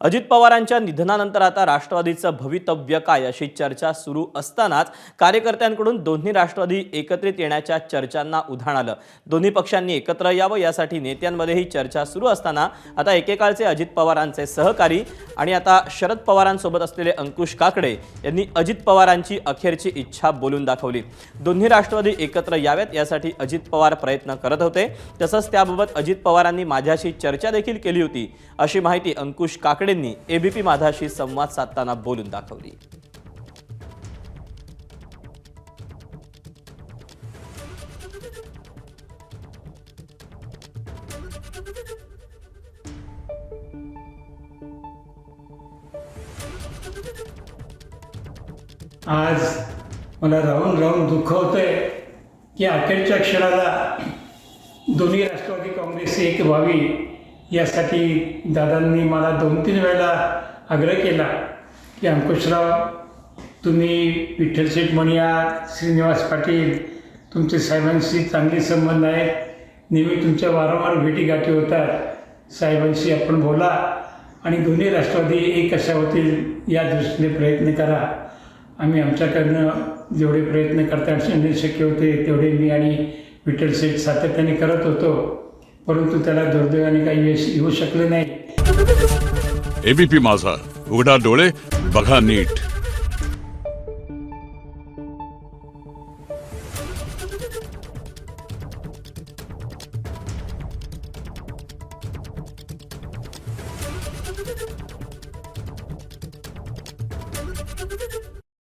अजित पवारांच्या निधनानंतर आता राष्ट्रवादीचं भवितव्य काय अशी चर्चा सुरू असतानाच कार्यकर्त्यांकडून दोन्ही राष्ट्रवादी एकत्रित येण्याच्या चर्चांना उधाण आलं। दोन्ही पक्षांनी एकत्र यावं यासाठी नेत्यांमध्ये ही चर्चा सुरू असताना आता एकेकाळचे अजित पवारांचे सहकारी आणि आता शरद पवारांसोबत असलेले अंकुश काकडे यांनी अजित पवारांची अखेरची इच्छा बोलून दाखवली। दोन्ही राष्ट्रवादी एकत्र यावेत यासाठी अजित पवार प्रयत्न करत होते, तसंच त्याबाबत अजित पवारांनी माझ्याशी चर्चा देखील केली होती अशी माहिती अंकुश काकडेंनी एबीपी माझाशी संवाद साधताना बोलून दाखवली। आज मला राहून राहून दुःख होतंय की अखेरच्या क्षणाला दोन्ही राष्ट्रवादी काँग्रेस एक व्हावी यासाठी दादांनी मला 2-3 वेळा आग्रह केला की अंकुशराव, तुम्ही विठ्ठल शेठ मणिया, श्रीनिवास पाटील, तुमचे साहेबांशी चांगले संबंध आहेत, नेहमी तुमच्या वारंवार भेटीगाठी होतात, साहेबांशी आपण बोला आणि दोन्ही राष्ट्रवादी एक कशा होतील या दृष्टीने प्रयत्न करा। आम्ही आमच्याकडनं जेवढे प्रयत्न करता शक्य होते तेवढे मी आणि विठ्ठल शेठ सातत्याने करत होतो, परंतु त्याला दुर्दैवाने काही यश येऊ शकले नाही। एबीपी माझा, उघडा डोळे बघा नीट।